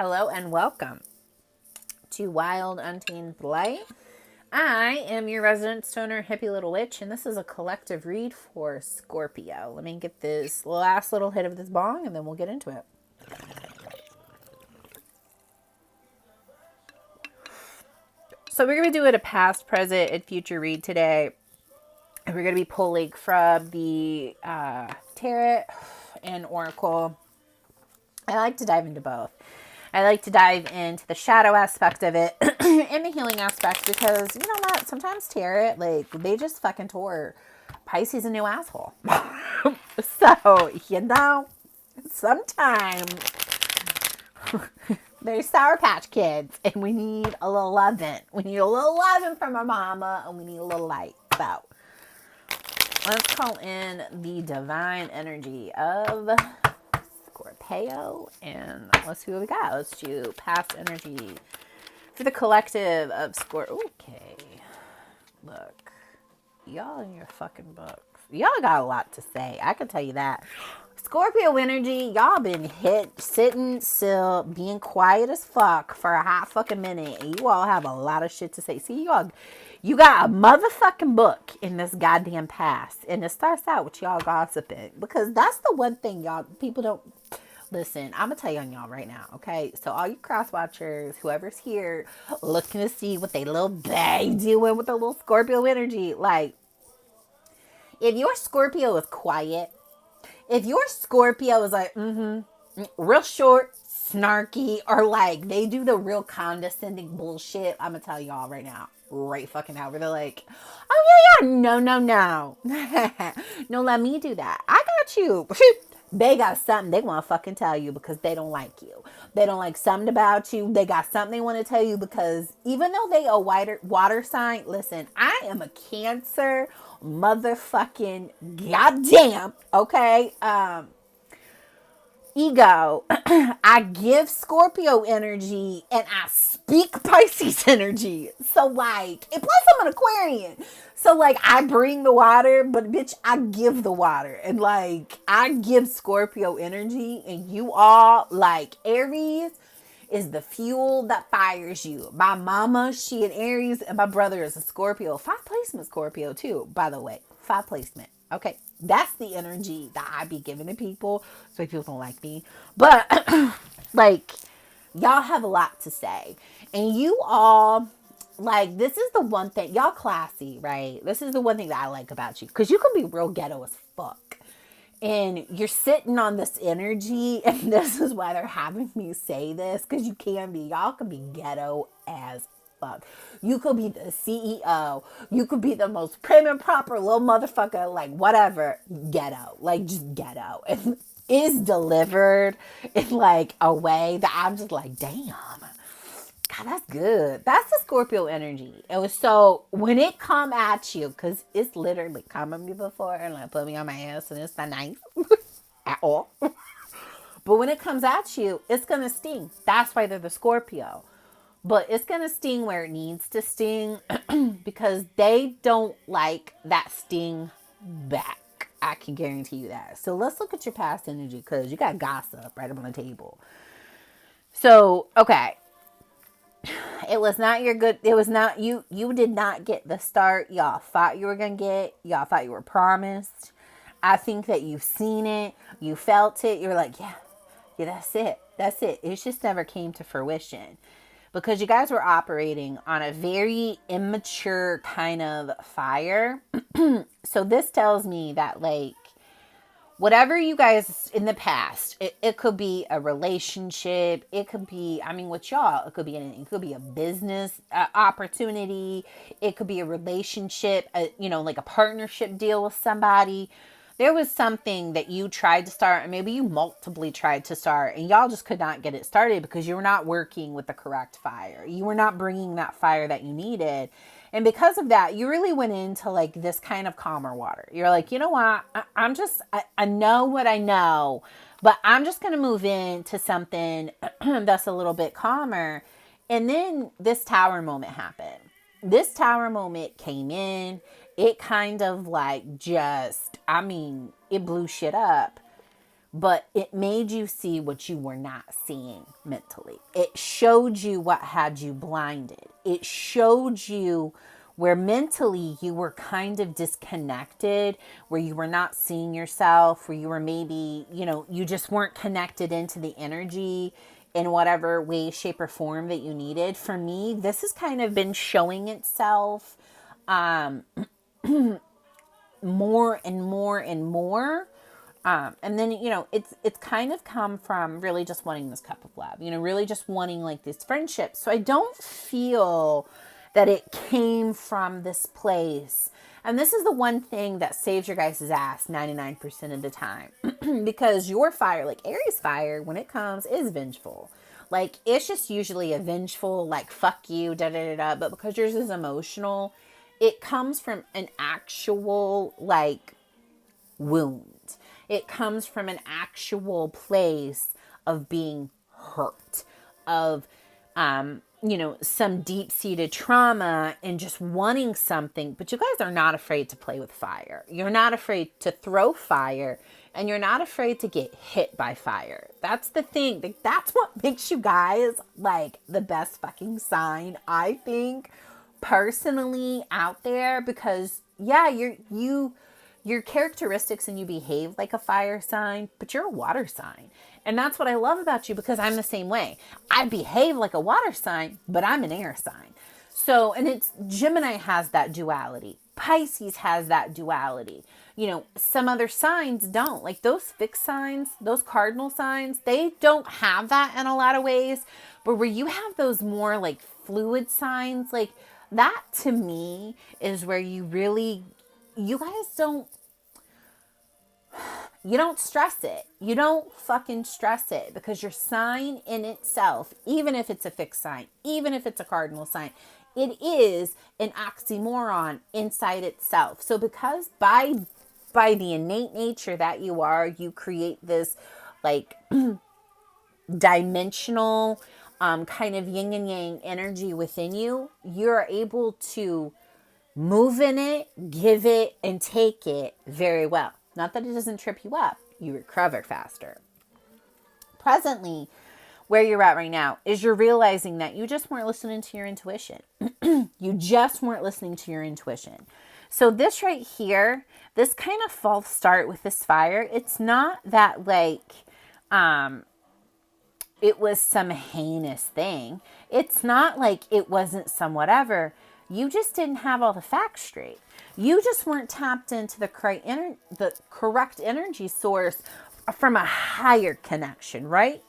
Hello and welcome to Wild Untamed Light. I am your resident stoner hippie little witch, and this is a collective read for Scorpio. Let me get this last little hit of this bong, and then we'll get into it. So we're going to do it a past, present, and future read today. And we're going to be pulling from the Tarot and Oracle. I like to dive into both. I like to dive into the shadow aspect of it and the healing aspect because, you know what, sometimes Tarot, like, they just fucking tore Pisces a new asshole. So, you know, sometimes they're Sour Patch Kids and we need a little loving. We need a little loving from our mama and we need a little light. So, let's call in the divine energy of Scorpio, and let's see what we got. Let's do past energy for the collective of Scorpio. Okay, look, y'all in your fucking books. Y'all got a lot to say. I can tell you that. Scorpio energy, y'all been hit, sitting still, being quiet as fuck for a hot fucking minute, and you all have a lot of shit to say. See, y'all, you got a motherfucking book in this goddamn past, and it starts out with y'all gossiping, because that's the one thing y'all, people don't, listen, I'm gonna tell you on y'all right now, okay? So all you cross watchers, whoever's here, looking to see what they little bae doing with the little Scorpio energy, like, if your Scorpio is quiet, if your Scorpio is like, real short, snarky, or like they do the real condescending bullshit, I'm gonna tell y'all right now, right fucking now, where they're like, oh yeah, no, no, let me do that. I got you. They got something they want to fucking tell you because they don't like you. They don't like something about you. They got something they want to tell you because even though they a water sign, listen, I am a Cancer motherfucking goddamn, okay? Ego. I give Scorpio energy and I speak Pisces energy. So like, and plus I'm an Aquarian. So like I bring the water, but bitch, I give the water. And like I give Scorpio energy and you all like Aries is the fuel that fires you. My mama, she an Aries, and my brother is a Scorpio. 5 placement Scorpio too, by the way. 5 placement. Okay. That's the energy that I be giving to people. So people don't like me. But like y'all have a lot to say. And you all, like, this is the one thing, y'all classy, right? This is the one thing that I like about you. Because you can be real ghetto as fuck. And you're sitting on this energy, and this is why they're having me say this, because you can be, y'all can be ghetto as fuck. You could be the CEO. You could be the most prim and proper little motherfucker, like whatever, ghetto, like just ghetto. And is delivered in like a way that I'm just like, damn. God, that's good. That's the Scorpio energy. It was so when it come at you, because it's literally come at me before and like put me on my ass, and it's not nice at all. But when it comes at you, it's gonna sting. That's why they're the Scorpio. But it's gonna sting where it needs to sting because they don't like that sting back. I can guarantee you that. So let's look at your past energy because you got gossip right up on the table. So okay. It was not your good. It was not you. You did not get the start y'all thought you were going to get. Y'all thought you were promised. I think that you've seen it. You felt it. You're like, yeah, that's it. That's it. It just never came to fruition because you guys were operating on a very immature kind of fire. So this tells me that like, whatever you guys in the past, it could be a relationship. It could be, I mean, with y'all, it could be anything. It could be a business opportunity. It could be a relationship, like a partnership deal with somebody. There was something that you tried to start, and maybe you multiply tried to start, and y'all just could not get it started because you were not working with the correct fire. You were not bringing that fire that you needed. And because of that, you really went into like this kind of calmer water. You're like, you know what? I know what I know, but I'm just going to move into something that's a little bit calmer. And then this tower moment happened. This tower moment came in. It kind of like just, I mean, it blew shit up. but it made you see what you were not seeing mentally. It showed you what had you blinded. It showed you where mentally you were kind of disconnected, where you were not seeing yourself, where you were maybe, you just weren't connected into the energy in whatever way, shape, or form that you needed. For me, this has kind of been showing itself more and more and more. And then, it's kind of come from really just wanting this cup of love, really just wanting like this friendship. So I don't feel that it came from this place. And this is the one thing that saves your guys' ass 99% of the time. Because your fire, like Aries fire, when it comes, is vengeful. Like, it's just usually a vengeful, like, fuck you, da da da da. But because yours is emotional, it comes from an actual, like, wound. It comes from an actual place of being hurt, of, some deep-seated trauma and just wanting something. But you guys are not afraid to play with fire. You're not afraid to throw fire, and you're not afraid to get hit by fire. That's the thing. Like, that's what makes you guys, like, the best fucking sign, I think, personally, out there. Because, yeah, your characteristics and you behave like a fire sign, but you're a water sign. And that's what I love about you, because I'm the same way. I behave like a water sign, but I'm an air sign. So, and it's Gemini has that duality. Pisces has that duality. Some other signs don't. Like those fixed signs, those cardinal signs, they don't have that in a lot of ways. But where you have those more like fluid signs, like that to me is where you guys don't stress it. You don't fucking stress it, because your sign in itself, even if it's a fixed sign, even if it's a cardinal sign, it is an oxymoron inside itself. So because by the innate nature that you are, you create this like dimensional kind of yin and yang energy within you, you're able to move in it, give it, and take it very well. Not that it doesn't trip you up. You recover faster. Presently, where you're at right now is you're realizing that you just weren't listening to your intuition. You just weren't listening to your intuition. So this right here, this kind of false start with this fire, it's not that like it was some heinous thing. It's not like it wasn't some whatever. You just didn't have all the facts straight. You just weren't tapped into the correct energy source from a higher connection, right?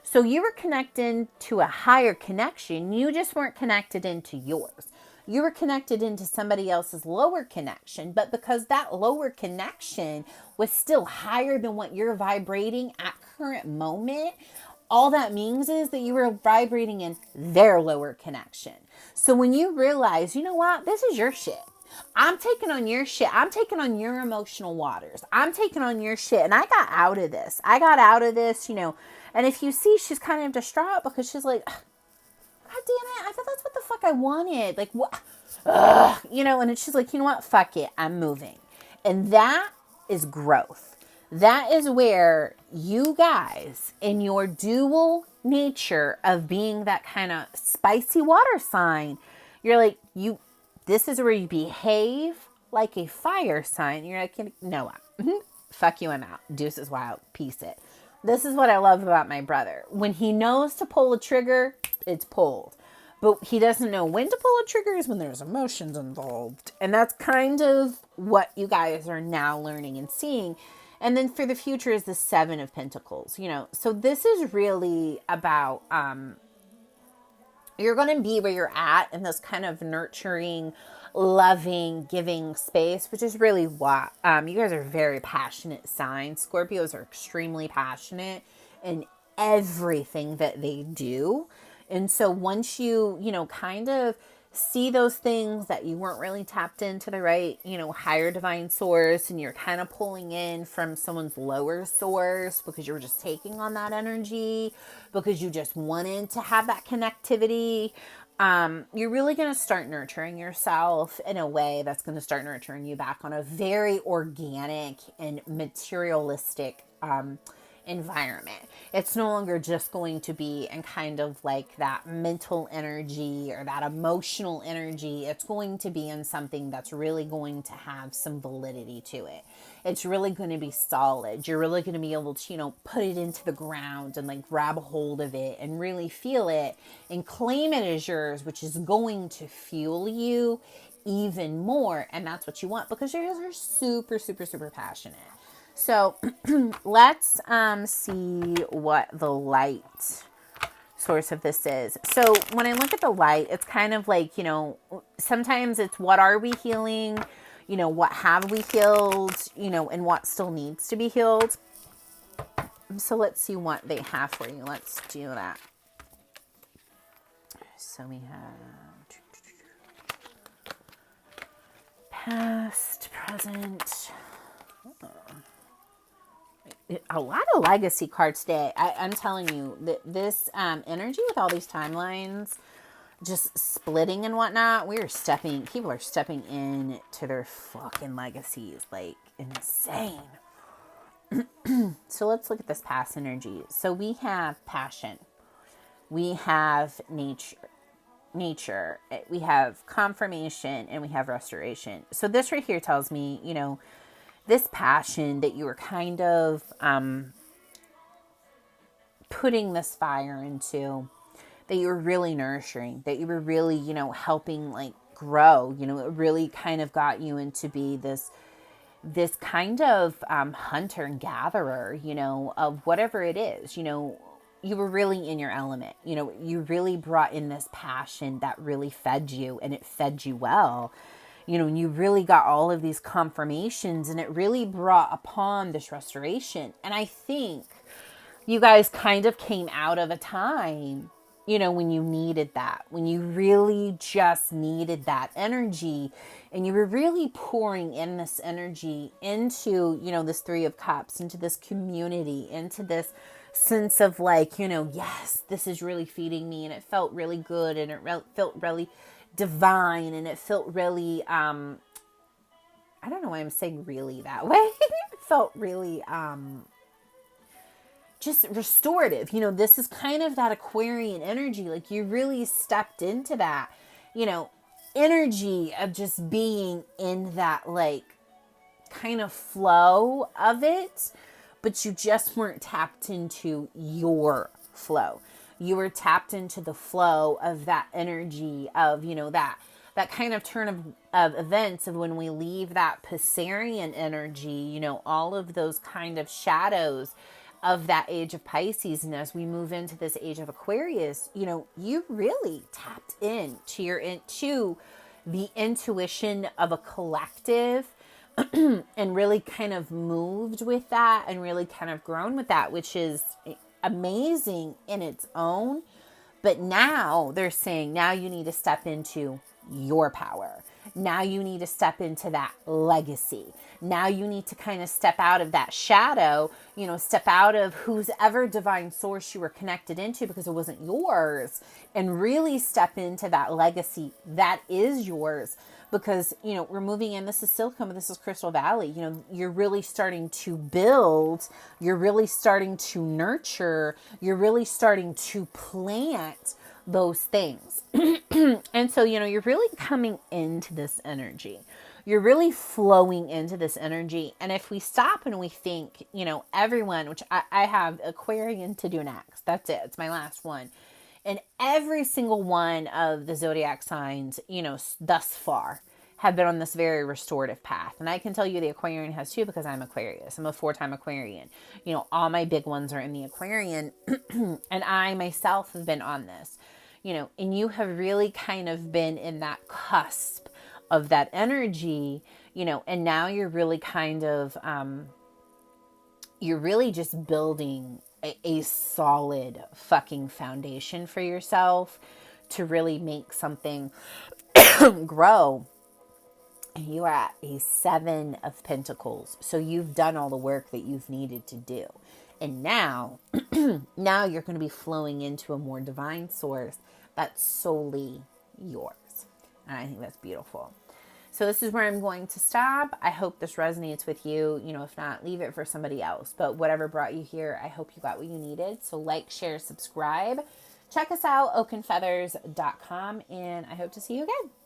So you were connected to a higher connection. You just weren't connected into yours. You were connected into somebody else's lower connection. But because that lower connection was still higher than what you're vibrating at current moment, all that means is that you were vibrating in their lower connection. So when you realize, you know what, this is your shit. I'm taking on your shit. I'm taking on your emotional waters. I'm taking on your shit. And I got out of this. And if you see, she's kind of distraught because she's like, God damn it, I thought that's what the fuck I wanted. Like, what? And she's like, you know what? Fuck it. I'm moving. And that is growth. That is where you guys, in your dual nature of being that kind of spicy water sign, you're like, this is where you behave like a fire sign. You're like, no, fuck you, I'm out. Deuces wild, peace it. This is what I love about my brother. When he knows to pull a trigger, it's pulled. But he doesn't know when to pull a trigger is when there's emotions involved. And that's kind of what you guys are now learning and seeing. And then for the future is the 7 of Pentacles, So this is really about, you're going to be where you're at in this kind of nurturing, loving, giving space, which is really what, you guys are very passionate signs. Scorpios are extremely passionate in everything that they do. And so once you, kind of see those things that you weren't really tapped into the right, higher divine source, and you're kind of pulling in from someone's lower source because you were just taking on that energy, because you just wanted to have that connectivity, you're really going to start nurturing yourself in a way that's going to start nurturing you back on a very organic and materialistic environment. It's no longer just going to be in kind of like that mental energy or that emotional energy. It's going to be in something that's really going to have some validity to it. It's really going to be solid. You're really going to be able to, put it into the ground and like grab a hold of it and really feel it and claim it as yours, which is going to fuel you even more. And that's what you want, because you guys are super, super, super passionate. So let's see what the light source of this is. So when I look at the light, it's kind of like, sometimes it's what are we healing, what have we healed, and what still needs to be healed. So let's see what they have for you. Let's do that. So we have past, present. A lot of legacy cards today. I'm telling you that this energy with all these timelines just splitting and whatnot, people are stepping in to their fucking legacies like insane. So let's look at this past energy. So we have passion, we have nature, we have confirmation, and we have restoration. So this right here tells me, this passion that you were kind of putting this fire into, that you were really nurturing, that you were really, helping like grow, it really kind of got you into be this kind of hunter and gatherer, of whatever it is, you were really in your element, you really brought in this passion that really fed you, and it fed you well. And you really got all of these confirmations, and it really brought upon this restoration. And I think you guys kind of came out of a time, when you needed that, when you really just needed that energy, and you were really pouring in this energy into, this Three of Cups, into this community, into this sense of like, yes, this is really feeding me, and it felt really good, and it felt really divine, and it felt really I don't know why I'm saying really that way. It felt really just restorative. This is kind of that Aquarian energy, like you really stepped into that, energy of just being in that like kind of flow of it, but you just weren't tapped into your flow. You were tapped into the flow of that energy of, that kind of turn of events of when we leave that Piscean energy, all of those kind of shadows of that age of Pisces. And as we move into this age of Aquarius, you really tapped into the intuition of a collective and really kind of moved with that and really kind of grown with that, which is amazing in its own. But now they're saying, now you need to step into your power. Now you need to step into that legacy. Now you need to kind of step out of that shadow, step out of whose ever divine source you were connected into because it wasn't yours, and really step into that legacy that is yours. Because, we're moving in, this is Silicon, but this is Crystal Valley. You're really starting to build, you're really starting to nurture, you're really starting to plant those things. And so, you're really coming into this energy. You're really flowing into this energy. And if we stop and we think, everyone, which I have Aquarian to do next. That's it. It's my last one. And every single one of the zodiac signs, thus far have been on this very restorative path. And I can tell you the Aquarian has too, because I'm Aquarius. I'm a 4-time Aquarian. All my big ones are in the Aquarian. And I myself have been on this, and you have really kind of been in that cusp of that energy, and now you're really kind of, you're really just building a solid fucking foundation for yourself to really make something grow. And you are at a 7 of Pentacles. So you've done all the work that you've needed to do. And now, now you're going to be flowing into a more divine source that's solely yours. And I think that's beautiful. So this is where I'm going to stop. I hope this resonates with you. You know, if not, leave it for somebody else. But whatever brought you here, I hope you got what you needed. So like, share, subscribe. Check us out, oakenfeathers.com, and I hope to see you again.